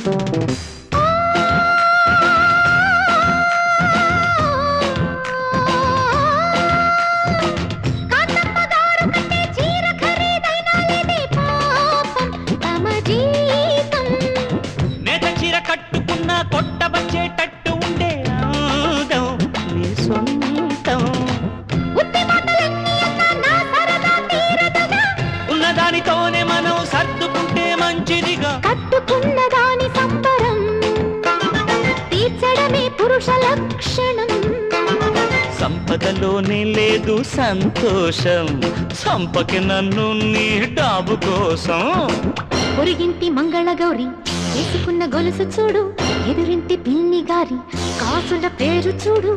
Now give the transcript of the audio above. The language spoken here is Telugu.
నేత చీర కట్టుకున్న కొట్టబచ్చేటట్టు ఉండే అందం నీ సొంతం. ఉన్నదానితోనే మనం సర్దుకుంటే మంచిదిగా. కట్టుకున్న దాని సంబరం తీర్చడమే పురుష లక్షణం. సంపదలోనే లేదు సంతోషం, సంపకి నన్ను నీ డాబు కోసం. పొరిగింటి మంగళగౌరి వేసుకున్న గొలుసు చూడు, ఎదురింటి పిన్ని గారి కాసుల పేరు చూడు.